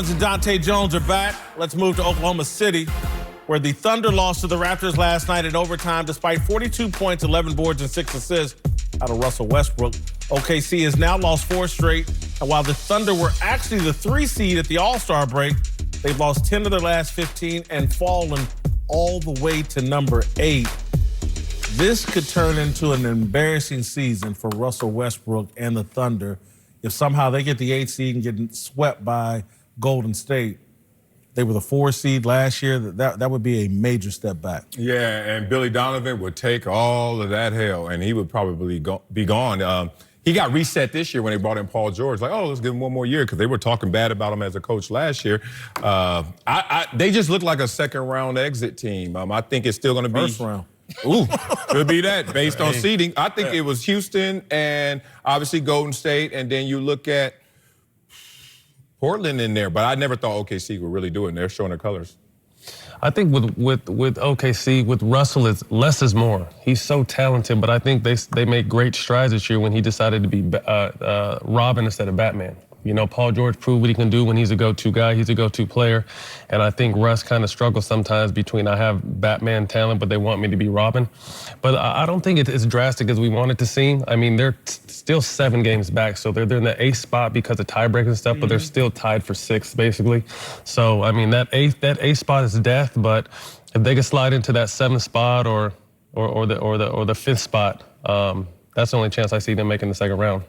Barnes and Dahntay Jones are back. Let's move to Oklahoma City, where the Thunder lost to the Raptors last night in overtime despite 42 points, 11 boards, and 6 assists out of Russell Westbrook. OKC has now lost 4 straight, and while the Thunder were actually the 3 seed at the All-Star break, they've lost 10 of their last 15 and fallen all the way to number 8. This could turn into an embarrassing season for Russell Westbrook and the Thunder if somehow they get the 8 seed and get swept by Golden State. They were the 4 seed last year. That would be a major step back. Yeah, and Billy Donovan would take all of that hell, and he would probably be gone. He got reset this year when they brought in Paul George. Like, oh, let's give him one more year, because they were talking bad about him as a coach last year. They just look like a second-round exit team. I think it's still going to be first round. Ooh, could be that based on seeding. I think it was Houston and obviously Golden State, and then you look at Portland in there. But I never thought OKC would really do it, and they're showing their colors. I think with OKC, with Russell, it's less is more. He's so talented, but I think they made great strides this year when he decided to be Robin instead of Batman. You know, Paul George proved what he can do when he's a go-to guy. He's a go-to player. And I think Russ kind of struggles sometimes between I have Batman talent, but they want me to be Robin. But I don't think it's as drastic as we want it to seem. I mean, they're still 7 games back, so they're in the 8th spot because of tiebreaks and stuff, but they're still tied for 6th, basically. So, I mean, that 8th spot is death, but if they could slide into that 7th spot or the 5th spot, that's the only chance I see them making the second round.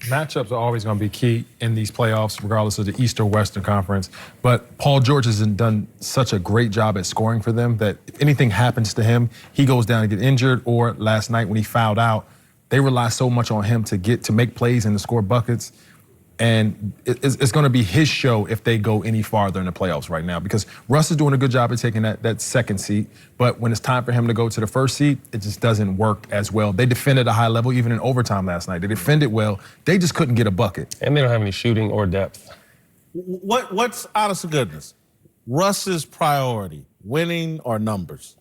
Matchups are always going to be key in these playoffs, regardless of the East or Western Conference. But Paul George has done such a great job at scoring for them that if anything happens to him, he goes down and get injured. Or last night when he fouled out, they rely so much on him to make plays and to score buckets. And it's going to be his show if they go any farther in the playoffs right now, because Russ is doing a good job at taking that 2nd seat. But when it's time for him to go to the 1st seat, it just doesn't work as well. They defended a high level even in overtime last night. They defended well. They just couldn't get a bucket. And they don't have any shooting or depth. What's honest to goodness? Russ's priority, winning or numbers?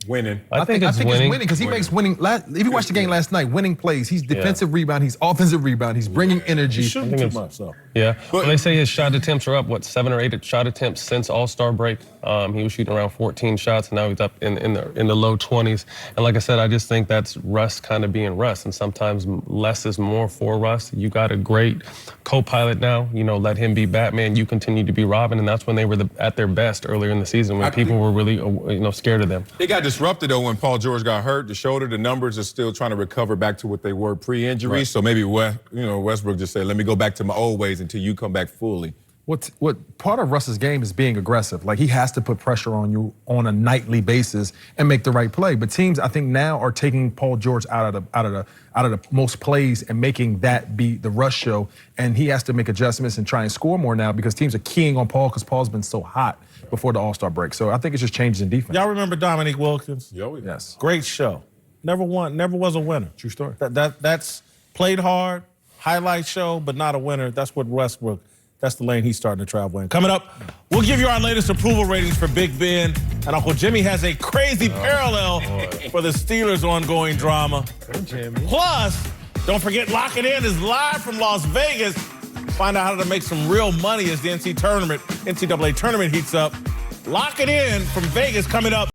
Winning. I think it's winning because he makes winning. If you watched the game last night, winning plays. He's defensive rebound. He's offensive rebound. He's bringing energy. He's shooting too much, though. Yeah. Well, they say his shot attempts are up, 7 or 8 shot attempts since All-Star break. He was shooting around 14 shots, and now he's up in the low 20s. And like I said, I just think that's Russ kind of being Russ, and sometimes less is more for Russ. You got a great co-pilot now. You know, let him be Batman. You continue to be Robin, and that's when they were at their best earlier in the season when people were really scared of them. They got disrupted, though, when Paul George got hurt. The shoulder, the numbers are still trying to recover back to what they were pre-injury. Right. So maybe Westbrook just said, let me go back to my old ways until you come back fully. What part of Russ's game is being aggressive. Like, he has to put pressure on you on a nightly basis and make the right play. But teams, I think, now are taking Paul George out of the most plays and making that be the Russ show. And he has to make adjustments and try and score more now because teams are keying on Paul because Paul's been so hot before the All-Star break. So I think it's just changes in defense. Y'all remember Dominique Wilkins? Yes. Great show. Never was a winner. True story. That's played hard, highlight show, but not a winner. That's what Westbrook. That's the lane he's starting to travel in. Coming up, we'll give you our latest approval ratings for Big Ben, and Uncle Jimmy has a crazy parallel for the Steelers' ongoing drama. Plus, don't forget, Lock It In is live from Las Vegas. Find out how to make some real money as the NCAA tournament heats up. Lock It In from Vegas coming up.